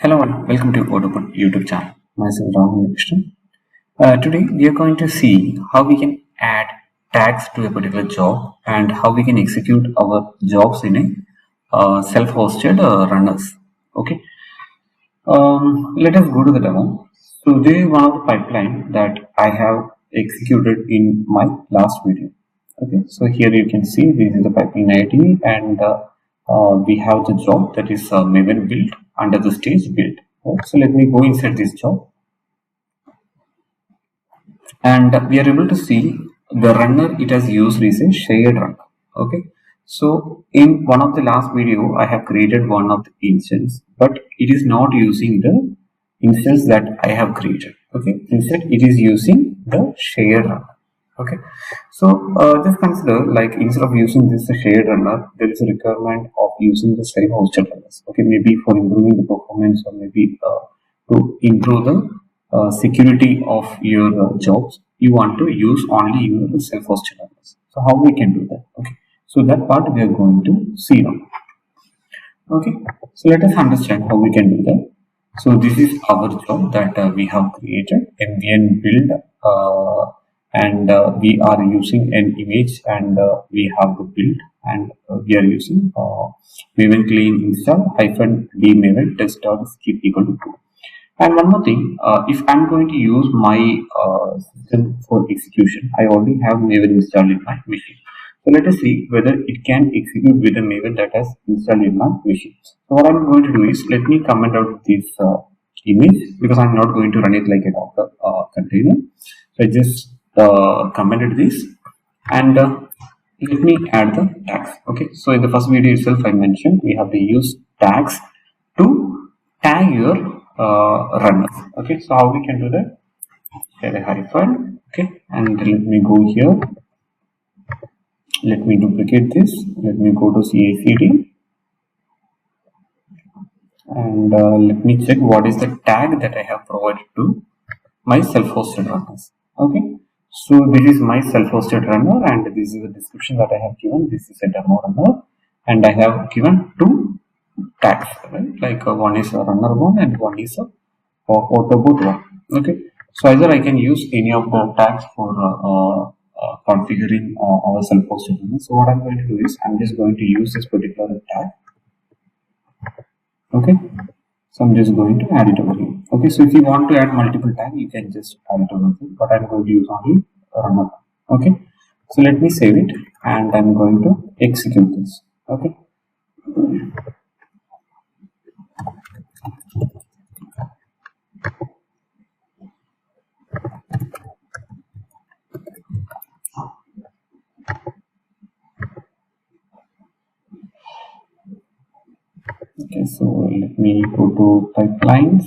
Hello and welcome to Open YouTube channel. Myself Rahul Krishnan. Today we are going to see how we can add tags to a particular job and how we can execute our jobs in a self-hosted runners. Okay. Let us go to the demo. So this is one of the pipeline that I have executed in my last video. Okay. So here you can see this is the pipeline ID and we have the job that is Maven build under the stage build. Right? So let me go inside this job, and we are able to see the runner it has used is a shared runner. Okay, so in one of the last video I have created one of the instance, but it is not using the instance that I have created. Okay, instead it is using the shared runner. Okay, so just consider, like, instead of using this shared runner, there is a requirement of using the self-hosted runners. Okay, maybe for improving the performance, or maybe to improve the security of your jobs, you want to use only your self-hosted runners. So how we can do that? Okay, so that part we are going to see now. Okay, so let us understand how we can do that. So this is our job that we have created, MVN build, and we are using an image, and we have the build, and we are using maven clean install -d maven test.skip equal to true. And one more thing, if I'm going to use my system for execution, I already have Maven installed in my machine. So let us see whether it can execute with the Maven that has installed in my machine. So what I'm going to do is, let me comment out this image, because I'm not going to run it like a Docker container. So I just commented this, and let me add the tags. Okay, so in the first video itself I mentioned we have to use tags to tag your runners. Okay, so how we can do that? Share a hyphen. Okay, and let me go here. Let me duplicate this. Let me go to CACD, and let me check what is the tag that I have provided to my self-hosted runners. Okay, so this is my self-hosted runner, and this is the description that I have given. This is a demo runner, and I have given two tags, right? Like one is a runner one and one is a autoboot one. Okay, so either I can use any of the tags for configuring our self-hosted runner. So what I'm going to do is, I'm just going to use this particular tag. Okay, so I'm just going to add it over here. Okay, so if you want to add multiple tags, you can just add it over here, but I'm going to use only runner. Okay, so let me save it, and I'm going to execute this. Okay. Okay, so let me go to pipelines.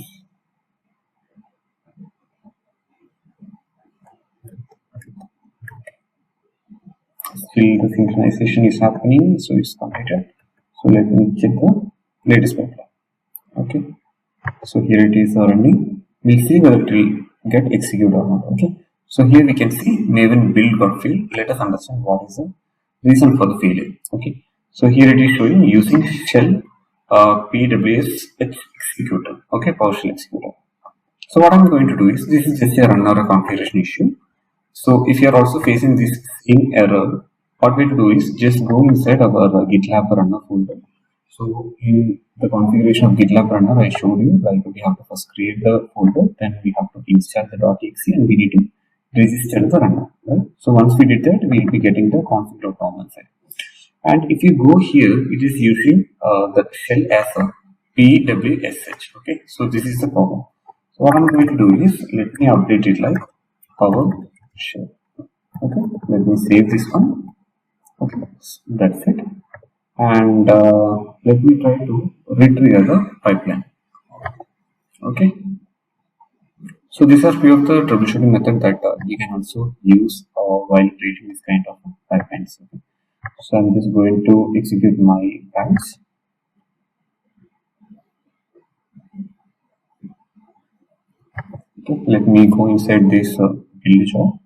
Still the synchronization is happening, so it's completed. So let me check the latest pipeline. Okay, so here it is running. We'll see whether it will get executed or not. Okay, so here we can see Maven build got failed. Let us understand what is the reason for the failure. Okay, so here it is showing using shell PWS executor. Okay, PowerShell executor. So what I'm going to do is, this is just a runner configuration issue. So if you are also facing this in error, what we have to do is just go inside our GitLab Runner folder. So in the configuration of GitLab Runner, I showed you, like, we have to first create the folder, then we have to install the .exe, and we need to register the runner. Right? So once we did that, we will be getting the config.tom inside. And if you go here, it is using the shell as a PWSH. Okay, so this is the problem. So what I'm going to do is, let me update it like PowerShell. Okay, let me save this one. Okay, that's it. And let me try to retrieve the pipeline. Okay, so these are few of the troubleshooting methods that you can also use while creating this kind of pipelines. Okay. So I'm just going to execute my plans. Okay, let me go inside this build job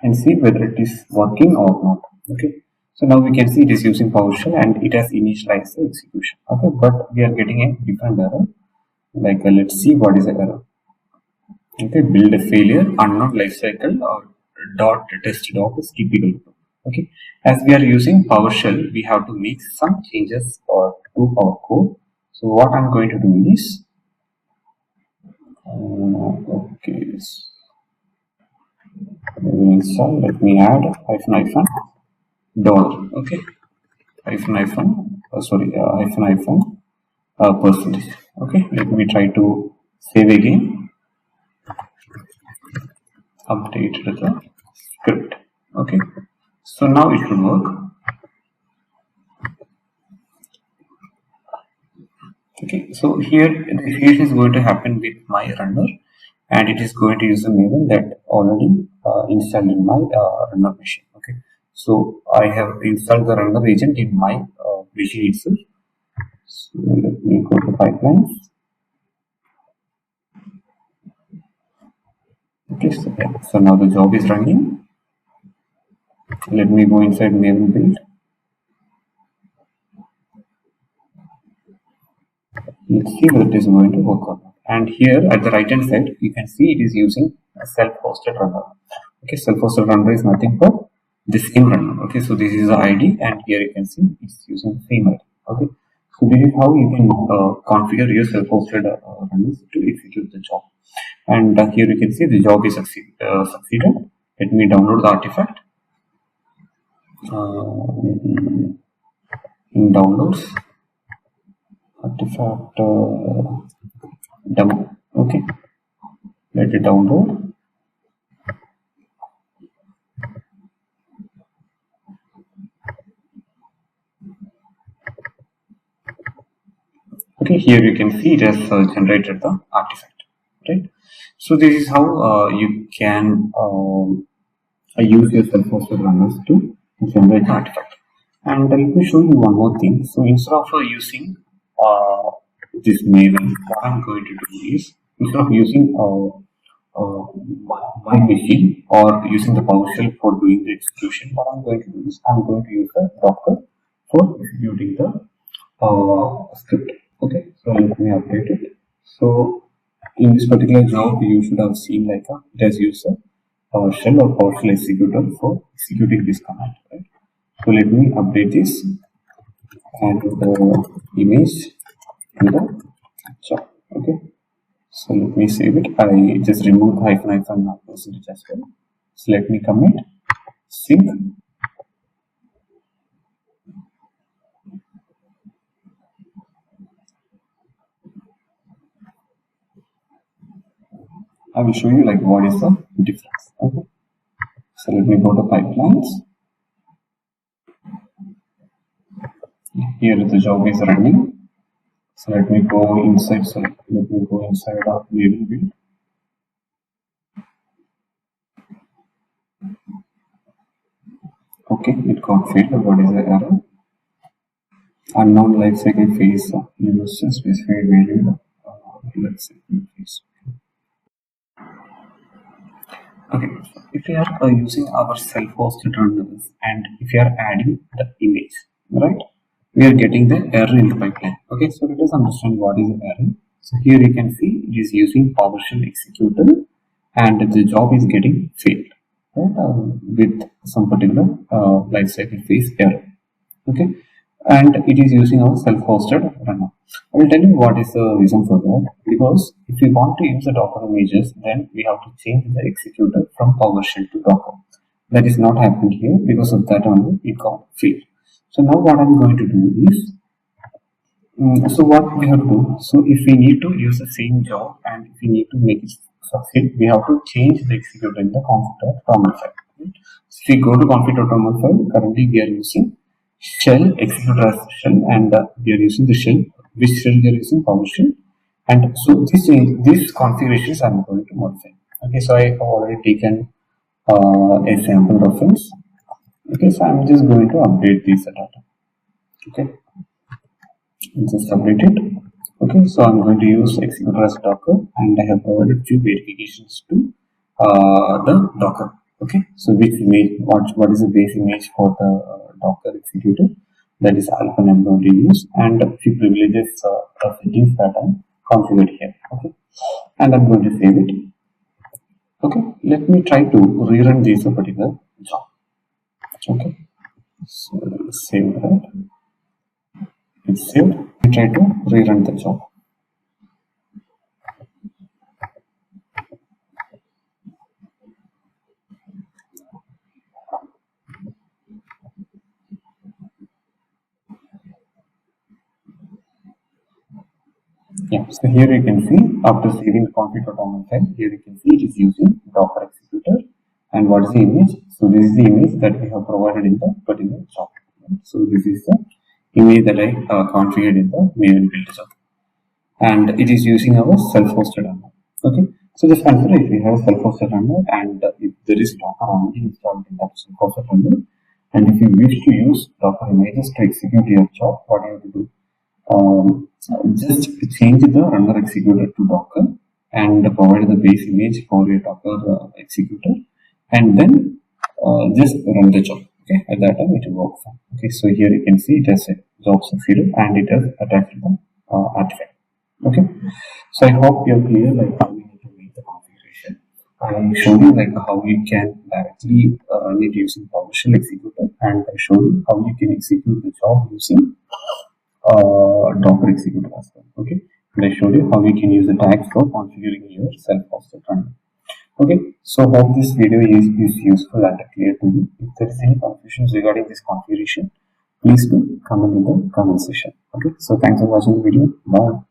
and see whether it is working or not. Okay, so now we can see it is using PowerShell and it has initialized the execution. Okay, but we are getting a different error. like let's see what is the error. Okay, build a failure unknown lifecycle or dot test dot is typical. Okay, as we are using PowerShell, we have to make some changes to our code. So what I'm going to do is, okay, so let me add hyphen hyphen dollar. Okay, hyphen hyphen sorry hyphen hyphen percentage. Okay, let me try to save again, update the script. Okay, so now it should work. Okay, so here the execution is going to happen with my runner, and it is going to use a maven that already installed in my runner machine. Okay, so I have installed the runner agent in my machine itself. So let me go to pipelines. Okay, so, yeah. So now the job is running. Let me go inside maven build. Let's see whether it is going to work or not. And here at the right hand side, you can see it is using a self-hosted runner. Okay, self-hosted runner is nothing but the same runner. Okay, so this is the ID, and here you can see it's using the same ID. Okay, so this is how you can configure your self-hosted runners to execute the job. And here you can see the job is succeeded. Let me download the artifact. In downloads, artifact demo. Okay, let it download. Okay, here you can see it has generated the artifact, right? So this is how you can use your self-hosted runners to generate the artifact. And let me show you one more thing. So instead of using this maven, what I'm going to do is, instead of using my machine or using the PowerShell for doing the execution, what I'm going to do is I'm going to use the Docker for executing the script. Okay, so let me update it. So in this particular job, you should have seen like it has used a PowerShell or PowerShell executor for executing this command. Right? So let me update this and the image in the job. Okay. So let me save it. I just removed hyphen hyphen percentage as well. So let me commit, sync. I will show you like what is the difference. Okay. So let me go to pipelines. Here the job is running. So let me go inside. So let me go inside of maven build. Okay, it got failed. What is the error? Unknown lifecycle phase used specified value. Let's say phase. Okay, if we are using our self-hosted runners and if you are adding the image, right, we are getting the error in the pipeline. Okay, so let us understand what is the error. So here you can see it is using PowerShell executor and the job is getting failed, right, with some particular lifecycle phase error. Okay, and it is using our self-hosted runner. I will tell you what is the reason for that. Because if we want to use the Docker images, then we have to change the executor from PowerShell to Docker. That is not happening here. Because of that only it got failed. So now what I'm going to do is, so what we have to do, so if we need to use the same job and if we need to make it succeed, we have to change the executor in the config.toml file. Right? So if we go to config.toml file, currently we are using shell executor as shell, and we are using the shell, which shell we are using, PowerShell. And so these configurations I'm going to modify. Okay, so I have already taken a sample reference. Okay, so I'm just going to update this data. Okay, just update it. Okay, so I'm going to use executor as Docker, and I have provided few verifications to the Docker. Okay, so which image, what is the base image for the Docker executor? That is alpha I'm going to use, and a few privileges settings that I'm configured here. Okay, and I'm going to save it. Okay, let me try to rerun this particular job. Okay, so save that. It's saved. We try to rerun the job. Yeah, so here you can see after saving the config.toml file, here you can see it is using Docker executor. And what is the image? So this is the image that we have provided in the particular job. So this is the image that I configured in the maven build job, and it is using our self-hosted runner. Okay, so just consider if you have a self-hosted runner and if there is Docker already installed in that self-hosted runner, and if you wish to use Docker images to execute your job, what you have to do? Just change the runner executor to Docker and provide the base image for your Docker executor, and then just run the job. Okay, at that time it will work fine. Okay, so here you can see it has a job succeeded and it has attached the artifact. Okay, so I hope you're clear like how you need to make the configuration. I showed you like how you can directly run it using PowerShell executor, and I showed you how you can execute the job using Docker executor as well. Okay, and I showed you how you can use the tags for configuring your self-hosted runner. Okay, so hope this video is useful and clear to you. If there is any confusions regarding this configuration, please do comment in the comment section. Okay, so thanks for watching the video. Bye.